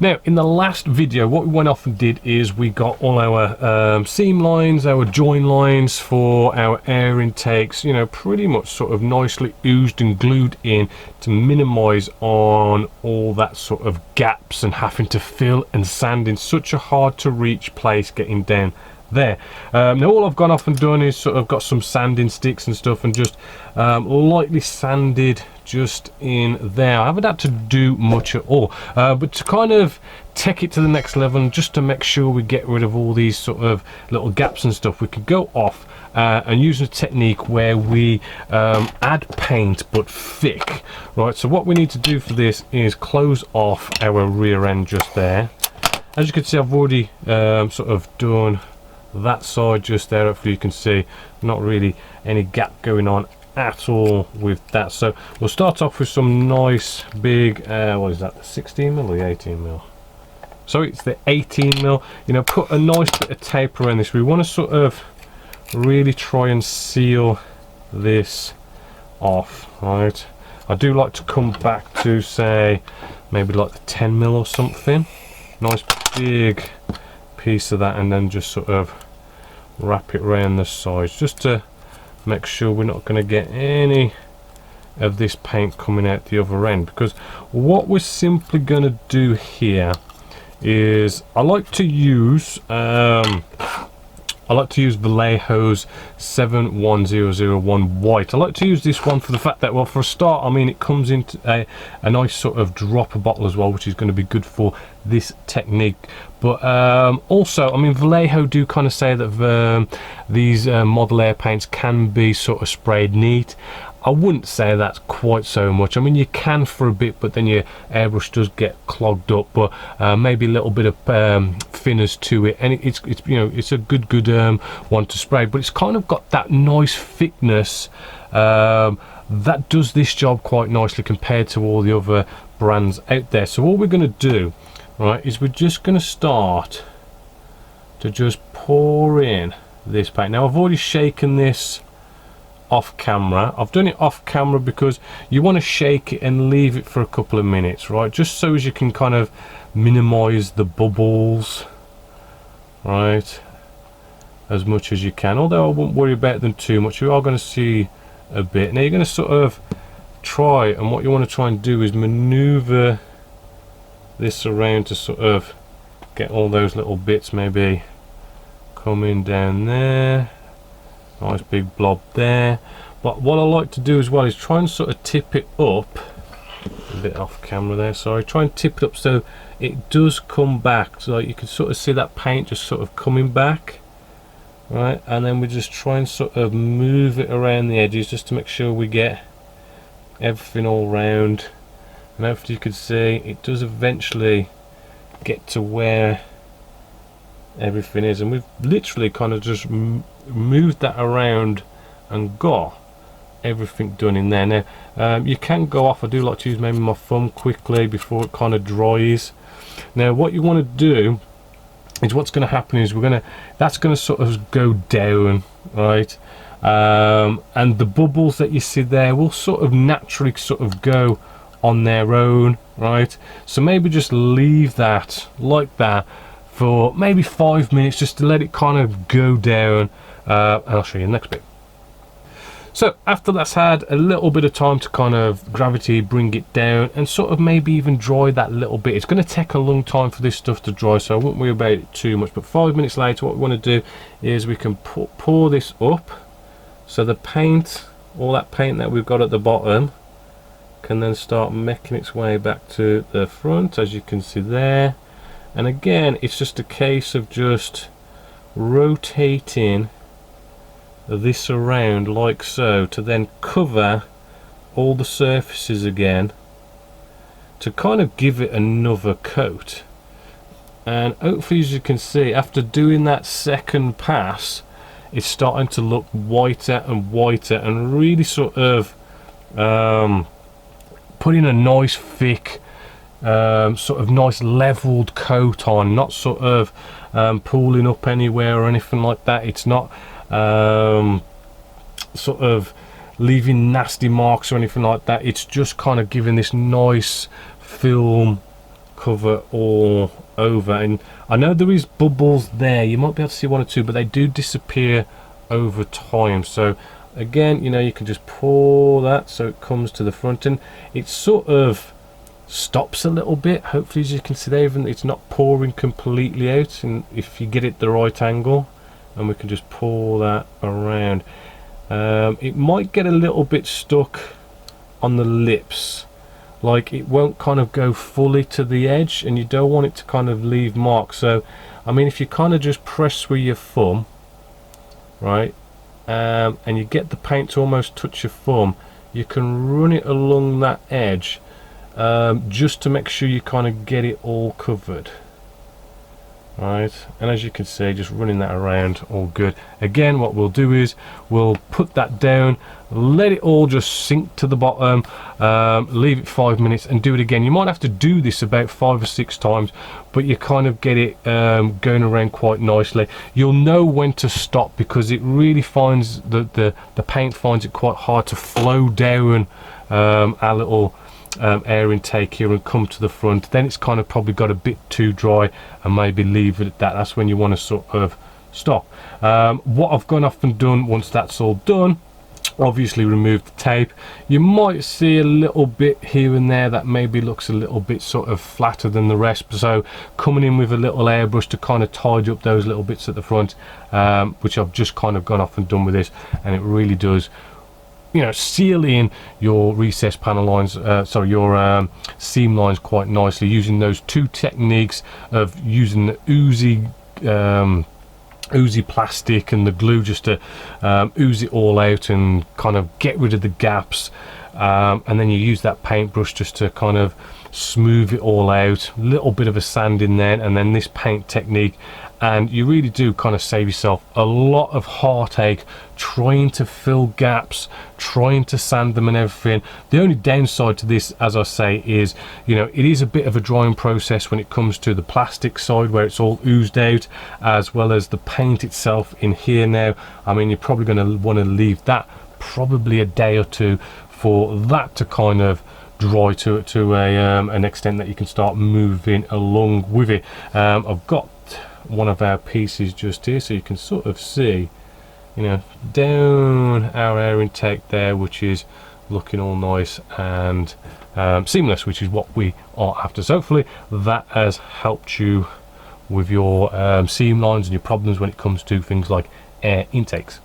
Now, in the last video, what we went off and did is we got all our seam lines, our join lines for our air intakes, you know, pretty much sort of nicely oozed and glued in to minimize on all that sort of gaps and having to fill and sand in such a hard to reach place getting down there. Now all I've gone off and done is sort of got some sanding sticks and stuff and just lightly sanded just in there. I haven't had to do much at all, but to kind of take it to the next level and just to make sure we get rid of all these sort of little gaps and stuff, we can go off and use a technique where we add paint but thick. Right, so what we need to do for this is close off our rear end just there. As you can see, I've already sort of done that side just there. Hopefully you can see not really any gap going on at all with that. So we'll start off with some nice big what is that, the 16mm or the 18mm? So it's the 18mm. You know, put a nice bit of tape around this. We want to sort of really try and seal this off, right? I do like to come back to, say, maybe like the 10mm or something. Nice big piece of that, and then just sort of wrap it around the sides just to make sure we're not going to get any of this paint coming out the other end. Because what we're simply going to do here is I like to use Vallejo's 71001 white. I like to use this one for the fact that, well, for a start, I mean, it comes into a nice sort of dropper bottle as well, which is going to be good for this technique. But also, I mean, Vallejo do kind of say that these model air paints can be sort of sprayed neat. I wouldn't say that's quite so much. I mean, you can for a bit, but then your airbrush does get clogged up. But maybe a little bit of thinners to it, and it's you know, it's a good one to spray. But it's kind of got that nice thickness that does this job quite nicely compared to all the other brands out there. So all we're going to do, right, is we're just going to start to just pour in this paint. Now I've already shaken this off camera. I've done it off camera because you want to shake it and leave it for a couple of minutes, right, just so as you can kind of minimize the bubbles, right, as much as you can. Although I won't worry about them too much. You are going to see a bit. Now you're going to sort of try, and what you want to try and do is maneuver this around to sort of get all those little bits maybe coming down there. Nice big blob there. But what I like to do as well is try and sort of tip it up a bit off camera there, sorry. Try and tip it up so it does come back, so you can sort of see that paint just sort of coming back, right? And then we just try and sort of move it around the edges just to make sure we get everything all round. And hopefully you can see it does eventually get to where everything is, and we've literally kind of just moved that around and got everything done in there. Now you can go off. I do like to use maybe my thumb quickly before it kind of dries. Now what you want to do is, what's going to happen is that's going to sort of go down, right, and the bubbles that you see there will sort of naturally sort of go on their own, right? So maybe just leave that like that for maybe 5 minutes just to let it kind of go down, and I'll show you the next bit. So after that's had a little bit of time to kind of gravity bring it down and sort of maybe even dry that little bit, it's going to take a long time for this stuff to dry, so I won't worry about it too much. But 5 minutes later, what we want to do is we can pour this up, so the paint, all that paint that we've got at the bottom, can then start making its way back to the front, as you can see there. And again, it's just a case of just rotating this around like so to then cover all the surfaces again to kind of give it another coat. And hopefully, as you can see, after doing that second pass, it's starting to look whiter and whiter and really sort of putting a nice thick sort of nice leveled coat on, not sort of pooling up anywhere or anything like that. It's not sort of leaving nasty marks or anything like that. It's just kind of giving this nice film cover all over. And I know there is bubbles there, you might be able to see one or two, but they do disappear over time. So again, you know, you can just pour that so it comes to the front, and it sort of stops a little bit. Hopefully, as you can see there, even it's not pouring completely out, and if you get it the right angle, and we can just pour that around. It might get a little bit stuck on the lips, like it won't kind of go fully to the edge, and you don't want it to kind of leave marks. So I mean, if you kind of just press with your thumb, right, and you get the paint to almost touch your thumb, you can run it along that edge, just to make sure you kind of get it all covered. Right, and as you can see, just running that around, all good. Again, what we'll do is we'll put that down, let it all just sink to the bottom, leave it 5 minutes, and do it again. You might have to do this about 5 or 6 times, but you kind of get it going around quite nicely. You'll know when to stop, because it really finds the paint finds it quite hard to flow down our little air intake here and come to the front. Then it's kind of probably got a bit too dry, and maybe leave it at that. That's when you want to sort of stop. What I've gone off and done, once that's all done, obviously remove the tape. You might see a little bit here and there that maybe looks a little bit sort of flatter than the rest, so coming in with a little airbrush to kind of tidy up those little bits at the front, which I've just kind of gone off and done with this, and it really does, you know, seal in your recessed panel lines, your seam lines quite nicely, using those 2 techniques of using the oozy plastic and the glue just to ooze it all out and kind of get rid of the gaps, and then you use that paintbrush just to kind of smooth it all out, a little bit of a sand in there, and then this paint technique, and you really do kind of save yourself a lot of heartache trying to fill gaps, trying to sand them and everything. The only downside to this, as I say, is, you know, it is a bit of a drying process when it comes to the plastic side, where it's all oozed out, as well as the paint itself in here. Now, I mean, you're probably going to want to leave that probably a day or two for that to kind of dry to an extent that you can start moving along with it. I've got one of our pieces just here, so you can sort of see, you know, down our air intake there, which is looking all nice and seamless, which is what we are after. So hopefully that has helped you with your seam lines and your problems when it comes to things like air intakes.